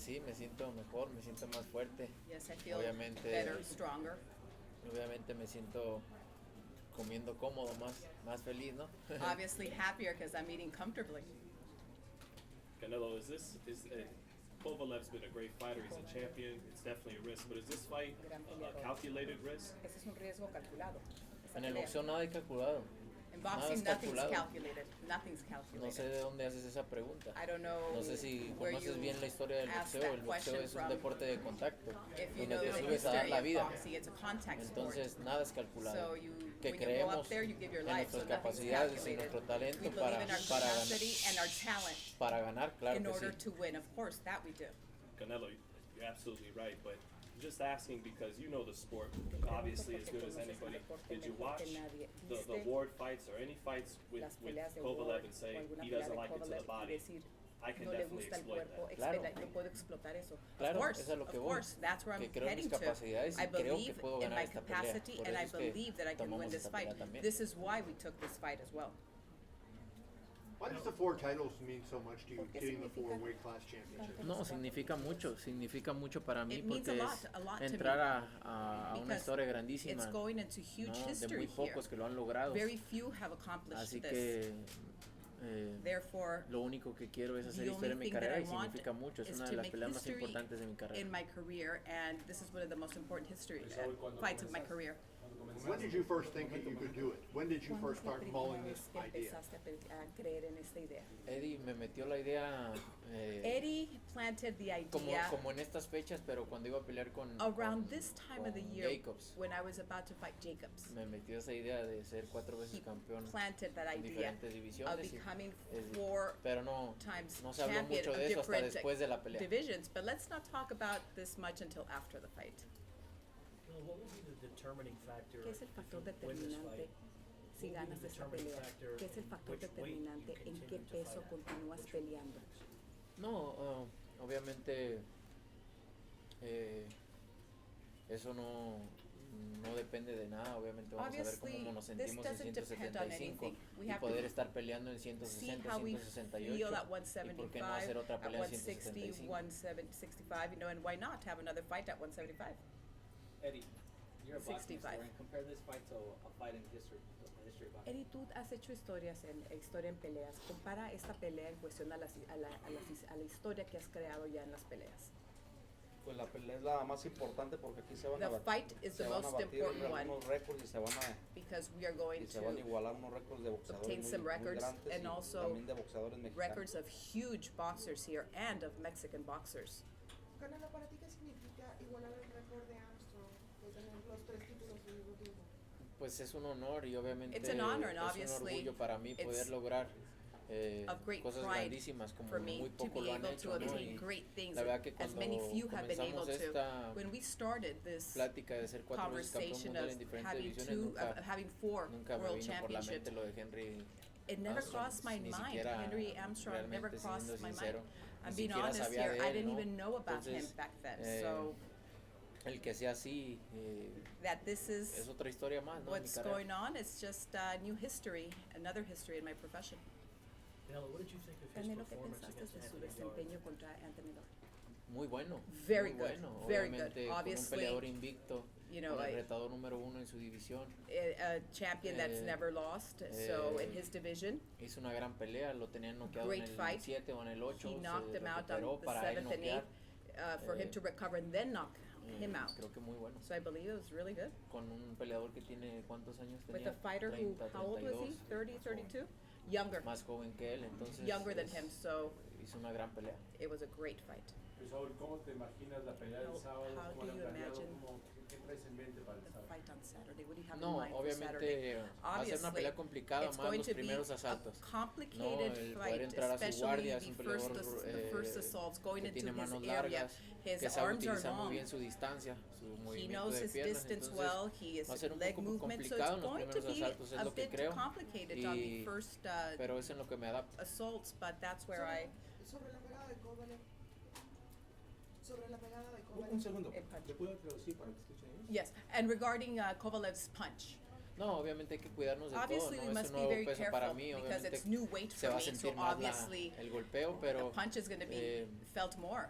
sí, me siento mejor, me siento más fuerte. Yes, I feel Obviamente, better, stronger. Obviamente me siento comiendo cómodo, más feliz, ¿no? Obviously happier because I'm eating comfortably. Canelo, Kovalev's been a great fighter. He's a champion. It's definitely a risk. But is this fight a calculated risk? Ese es un riesgo calculado. En el boxeo nada hay calculado. In Nada boxing, es nothing's calculado. calculated. Nothing's calculated. No sé de dónde haces esa pregunta. I don't know No sé si where conoces you bien la historia del asked boxeo. that El boxeo question es un from. deporte de contacto, If you donde know te the subes a dar history la of vida. boxing, it's a contact sport. Entonces nada es calculado. So Que when you go up creemos there, you give your en life. So nuestras nothing's capacidades y calculated. nuestro talento We believe in our para capacity and our talent para ganar, claro in que order sí. to win. Of course, that we do. Canelo, you're absolutely right. But just asking because you know the sport obviously as good as anybody. Did you watch the Ward fights or any fights with Kovalev and say he doesn't like it to the body? I can No le definitely gusta el exploit cuerpo, that. Claro. yo puedo explotar eso. Claro, Of course, eso es a lo que of voy. course, that's where Que I'm creo en mis heading to. capacidades y I creo que believe puedo in ganar my esta pelea. capacity Por and eso I es que believe that I can win tomamos this esta fight. pelea también. This is why we took this fight as well. Why does the 4 titles mean so much to you, ¿Por qué getting the 4 significa weight class championship? No, significa mucho para mí It means porque a lot to entrar me. a una Because historia grandísima, it's going into huge ¿no? De history muy pocos here. que lo han logrado. Very few have accomplished Así this. que Therefore, lo único que quiero es hacer the historia only en mi thing that carrera I y want significa mucho. Es is una to de las make peleas más history importantes de mi carrera. in my career, and this is one of the most important fights of my career. When did you first think that you could do it? When did you first start mulling this ¿Cuándo idea? empezaste a creer en esta idea? Eddie me metió la idea Eddie planted the idea como en estas fechas, pero cuando iba a pelear around con, this time of the con year Jacobs. when I was about to fight Jacobs. Me metió esa idea de ser 4 veces He campeón planted that en idea diferentes of divisiones. becoming y- 4 pero no times se habló champion mucho of de eso hasta different después de la pelea. divisions. But let's not talk about this much until after the fight. Well, what would be the determining factor ¿Qué es el factor if you win this determinante fight? si What would be ganas the esta determining pelea? factor ¿Qué es el in factor which weight you determinante en continue qué to peso fight at? continúas Which peleando? No, obviamente eso no depende de nada. Obviamente vamos a ver Obviously, cómo nos this sentimos en doesn't depend on 175 anything. We y have poder to estar peleando en See 160, how we 168 feel at y por qué no hacer 175, otra at pelea en 160, 175. 165, and why not have another fight at 175? Eddie, you're a boxing 65. historian. Compare this fight to a fight in history, the history of boxing. Eddie, tú has hecho historia en peleas. Compara esta pelea en cuestión a la historia que has creado ya en las peleas. Pues la pelea es la más importante porque aquí se van The fight is the most important one unos récords y se van a because we are going se van a to igualar unos récords de boxeadores obtain some muy records grandes and y also también de boxeadores mexicanos. records of huge boxers here and of Mexican boxers. Canelo, ¿para ti qué significa igualar el récord de Armstrong, de tener los 3 títulos al mismo tiempo? Pues es un honor y obviamente It's an honor, and es un obviously orgullo para mí it's poder lograr of great cosas pride grandísimas como for me muy to poco be lo han able to hecho, ¿no? obtain Y great things la verdad que as cuando many few have been able comenzamos esta to. When we started this plática de ser 4 veces campeón conversation mundial of en diferentes having divisiones, having 4 nunca me world vino por la championships, mente lo de Henry it never Armstrong, crossed my ni mind. siquiera Henry Armstrong never realmente, crossed siendo my sincero, mind. ni I'm being siquiera honest sabía here. de I él, didn't ¿no? even know about Entonces, him back then. So el que sea así that this es is otra historia más, ¿no? En mi what's carrera. going on. It's just new history, another history in my profession. Canelo, what did you think of his Canelo, ¿qué performance pensaste against de su Anthony desempeño Joshua? contra Anthony Joshua? Muy bueno, Very muy good, bueno. very Obviamente, good. con un Obviously, peleador invicto, you know, con el I- retador número 1 en su división. A champion that's Eh, never lost. So in his division, Hizo una gran pelea, lo tenían noqueado en Great el fight. 7 o en el 8, he knocked se him out recuperó on the para él 7th and noquear. 8th for him to recover and then knock him out. Creo que muy bueno. So I believe it was really good. Con un peleador que tiene, ¿cuántos años With tenía? a fighter 30, who, how old was he? 32, 30, 32? Younger. más joven que él, entonces Younger than him, so hizo una gran pelea. it was a great fight. Saúl, ¿cómo te imaginas la pelea del sábado? How ¿Cómo do la you han planeado? imagine ¿Qué traes en mente para el The sábado? fight on Saturday. What do you have in No, mind for Saturday? obviamente va a ser una pelea complicada, it's más going los to be primeros a asaltos. complicated No, el poder fight, entrar a su especially guardia, es the un first, peleador the first assaults going que into tiene his manos area. largas, His que sabe arms are utilizar muy long. bien su distancia, su He movimiento knows de his piernas, distance entonces well. He va a ser is un leg poco movement, so complicado it's en los going to primeros be asaltos, es a lo que bit creo, complicated on the y, first pero es en lo que me adapto. assaults, but that's where I. Sobre la pegada de Kovalev. Sobre la pegada de Un Kovalev. segundo, El punch. ¿le puedo traducir para que escuchen ellos? Yes, and regarding Kovalev's punch. No, obviamente hay que cuidarnos de Obviously, todo, we ¿no? must Es un be nuevo very peso para careful mí, because it's obviamente new weight se for va a me, so sentir más obviously el golpeo, the pero punch is going to be felt more.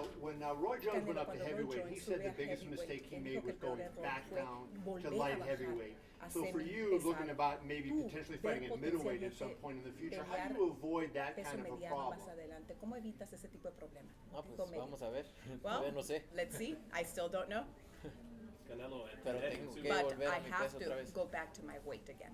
Well, when Roy Jones went Canelo, up to cuando Roy heavyweight, he Jones said sube the a biggest heavyweight, mistake he el made único was que going error back fue down to volver a light bajar heavyweight. a So for you, pesado. looking about maybe Tú, potentially ver fighting at middleweight at some potencialmente point in the future, how pelear do you avoid that peso kind of a mediano problem? más adelante, ¿cómo evitas ese tipo de problema? No, Tipo pues medio. vamos a ver. Well, Todavía no sé. let's see. I still don't know, Canelo and Pero Eddie tengo too. que but volver a I mi have peso otra to vez. go back to my weight again.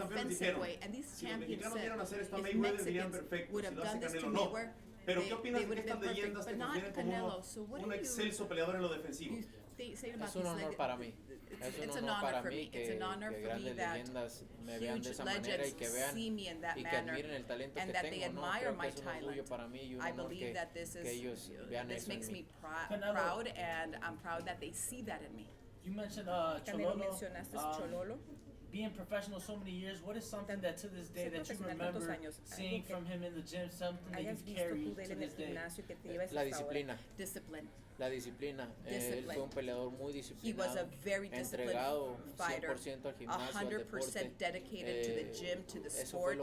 campeones defensive dijeron, way, and these si los champions mexicanos said, dieran a hacer esto a if Mayweather dirían Mexicans perfecto, would si have lo hace done this to Canelo no. Mayweather, Pero they, ¿qué opinas they de would que have estas been perfect, leyendas but te not consideran como Canelo. So what un do you? excelso peleador en lo defensivo? they say about Es un these honor para mí. Es un it's an honor honor para for mí me. It's an honor que for me grandes that leyendas me vean de huge esa manera y legends que vean see me in that y que manner admiren el talento and que that they tengo, ¿no? admire Creo que my es un orgullo talent. para mí y un I honor believe that this que is ellos vean this eso en makes mí. me Canelo. proud, and I'm proud that they see that in me. You mentioned Canelo, Chololo. mencionaste Chololo. Being professional so many years, what is something that to this day Ser that you profesional tantos remember años, seeing algo que from him in the gym, something that hayas you've visto carried tú de él to en el this day? gimnasio que te llevas La hasta ahora? disciplina. Discipline. La disciplina. Él fue un peleador muy He was a disciplinado, very disciplined entregado fighter, 100% al gimnasio, al 100% deporte. dedicated to the gym, to the Eso fue sport.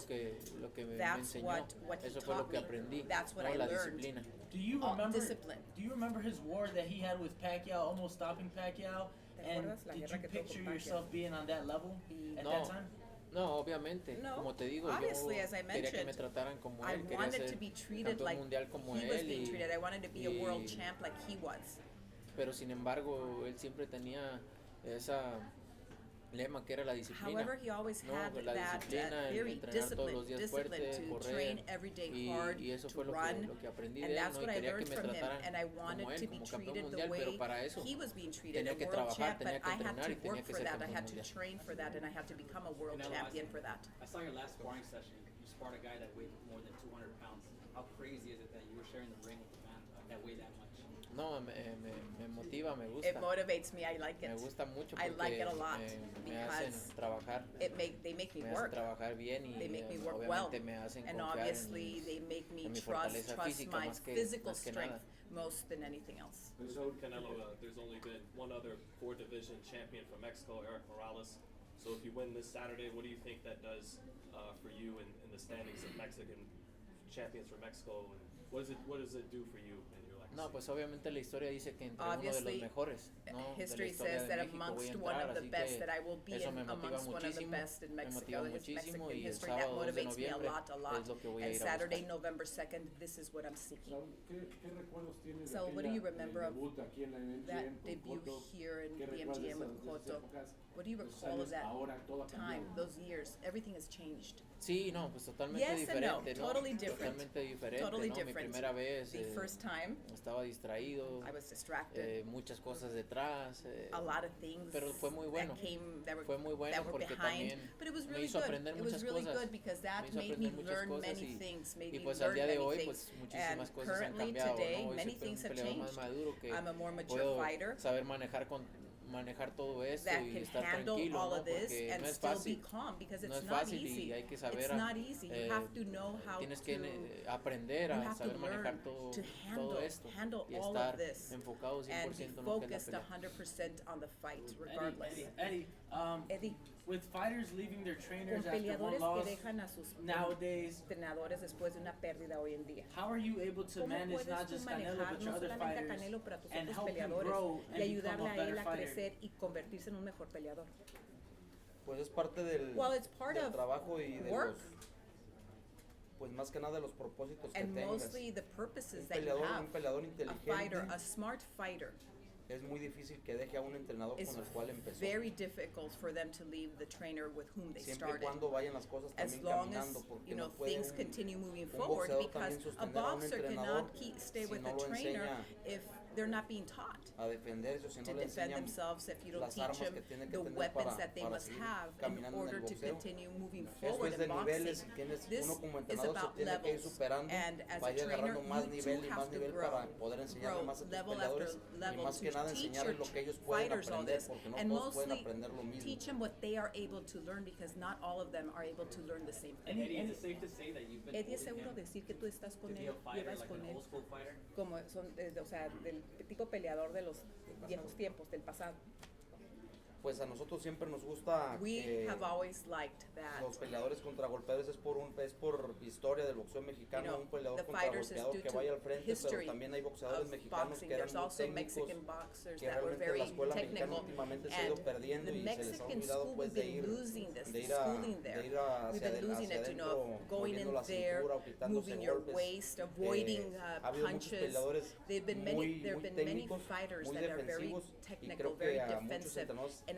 lo que me That's enseñó. what he Eso fue lo taught que me. aprendí. That's what ¿no? I La learned. disciplina. Do you remember? Discipline. Do you remember his war that he had with Pacquiao, almost stopping Pacquiao? ¿Te And acuerdas la did guerra you que tuvo con picture Pacquiao? yourself being on that level at No. that time? No, obviamente, No, como te digo, yo obviously, as I quería que me mentioned, trataran como I él, quería wanted ser to be treated campeón like mundial como he was él being treated. I wanted to be a world y- champ like he was. pero sin embargo él siempre tenía esa lema que era la disciplina. However, he always No, had la that disciplina, el very entrenar todos los días discipline fuerte, to correr, train every day hard, y eso to fue lo run, que aprendí and de él, that's ¿no? Y what I quería que learned me from him, trataran and I como wanted él, to be como campeón treated the mundial, pero way para eso he was being treated, tenía a que world trabajar, champ, but tenía que I had entrenar to y tenía work que for ser that, I campeón had to mundial. train for that, and I had to become a world Canelo, champion for that. I saw your last sparring session. You sparred a guy that weighed more than 200 pounds. How crazy is it that you were sharing the ring with a man that weighed that much? No, me motiva, me gusta. It motivates me. I like it. Me gusta mucho I like porque it a lot me hacen because trabajar. they make me Me hacen work. trabajar bien y They make me work well, obviamente me hacen and confiar obviously they make me en mi trust fortaleza física my más que physical nada. strength most than anything else. So Canelo, there's only been one other four-division champion from Mexico, Eric Morales. So if you win this Saturday, what do you think that does for you in the standings of Mexican champions from Mexico? And what does it do for you in your legacy? No, pues obviamente la historia dice que entre uno de los Obviously, mejores, ¿no? De la history historia says de that México voy a amongst one entrar, of the así best, que that I will be eso me motiva amongst one of the muchísimo, best in me Mexico, motiva in muchísimo Mexican y el history. That sábado 2 de motivates me a noviembre lot, a lot. es lo que voy a And ir a Saturday, buscar. November 2nd, this is what I'm seeking. ¿Qué recuerdos tienes So, de what do you aquella, remember of debut aquí en la MGM that con debut Cotto? here in ¿Qué the recuerdas de MGM with esas Cotto? épocas? What do you Esos recall of años, that ahora todo ha time, cambiado. those years? Everything has changed. Sí, no, pues totalmente Yes and no, diferente, ¿no? totally different. Totalmente diferente, Totally ¿no? Mi different. primera vez The first time, estaba distraído, I was distracted. muchas cosas detrás, A lot of things pero fue muy bueno. that were, Fue muy bueno that were porque behind, también but it was me really hizo good. aprender It was muchas really cosas. good because that Me hizo made me aprender muchas learn cosas many y- things, made y me pues al learn día de many hoy things. pues And muchísimas cosas han currently cambiado, today, ¿no? Hoy many soy things un have peleador más changed. maduro que I'm a more mature puedo fighter saber manejar todo esto that y can estar handle tranquilo, all ¿no? of this Porque and no es still be fácil. calm because No it's es not fácil easy. y hay que saber It's not easy. You have to know how tienes to que aprender you a have to saber manejar learn todo, to todo esto handle y all estar of this enfocado and be 100% en lo que es focused la pelea. 100% on the fight, regardless. Eddie, with fighters leaving their trainers Con after one peleadores loss, que dejan a sus nowadays, entrenadores después de una pérdida hoy en día. how are you able to ¿Cómo manage puedes not tú just Canelo manejar but your no other solamente a fighters Canelo, pero a tus and otros help him peleadores grow y and become ayudarle a a better él a fighter? crecer y convertirse en un mejor peleador? Pues es parte del, Well, it's part del of trabajo y de work. los, pues más que nada de los propósitos que And tengas. mostly the purposes Un that you peleador, have. un peleador A fighter, inteligente a smart fighter, es muy difícil que deje a un entrenador it's con el cual empezó. very difficult for them to leave the trainer with whom they Siempre y started. cuando vayan las cosas As también long as, caminando, porque you know, no puede things un continue moving un forward, boxeador because también a sostener a un boxer entrenador cannot stay si with no a lo trainer enseña if they're not being taught a defenderse o si to no le defend enseñan themselves, if you don't las teach armas them que tiene que the tener weapons para, that they para must seguir have in caminando en order el to boxeo. continue moving Eso forward es de in niveles boxing. y tienes, This uno como is entrenador se about tiene que ir levels, superando, and as va a a ir trainer, agarrando más you nivel too y have más to nivel grow, para poder enseñarle más a tus level peleadores after y level más que nada to teach enseñarles lo que ellos pueden fighters all aprender this, porque no and todos pueden mostly aprender lo mismo. teach them what they are able to learn because not all of them are able to learn the same thing. Eddie, is it safe to say that you've been Eddie, es holding seguro him decir que tú estás to con be él, a fighter, llevas like con an él old school fighter? como son, o sea, del tipo peleador de los viejos tiempos, del pasado. Pues a nosotros siempre nos gusta We que have always liked that. los peleadores contragolpeadores es por historia del boxeo mexicano, You know, un peleador the fighters is contragolpeador due que to vaya al frente, pero history también hay boxeadores of mexicanos boxing. que eran There's muy also técnicos, Mexican boxers que that were realmente very la escuela mexicana technical, últimamente se ha ido and perdiendo the y se les ha Mexican olvidado school, pues we've de been ir, losing this, de the ir, schooling there. de ir We've hacia, been losing hacia it, you know, adentro, going in moviendo la there, cintura o quitándose moving your golpes. waist, avoiding Ha habido muchos punches. peleadores There have been muy many técnicos, fighters muy that are very defensivos y technical, creo very que a muchos defensive, entrenadores and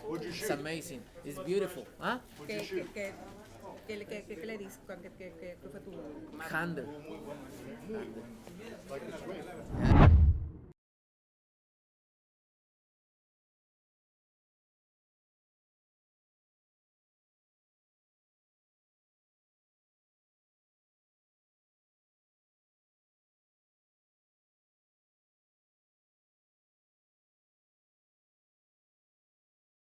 What'd you It's shoot? amazing. It's beautiful. Huh? What'd you shoot? ¿Qué le dices? ¿Qué fue tu marca? Handle. Like this way.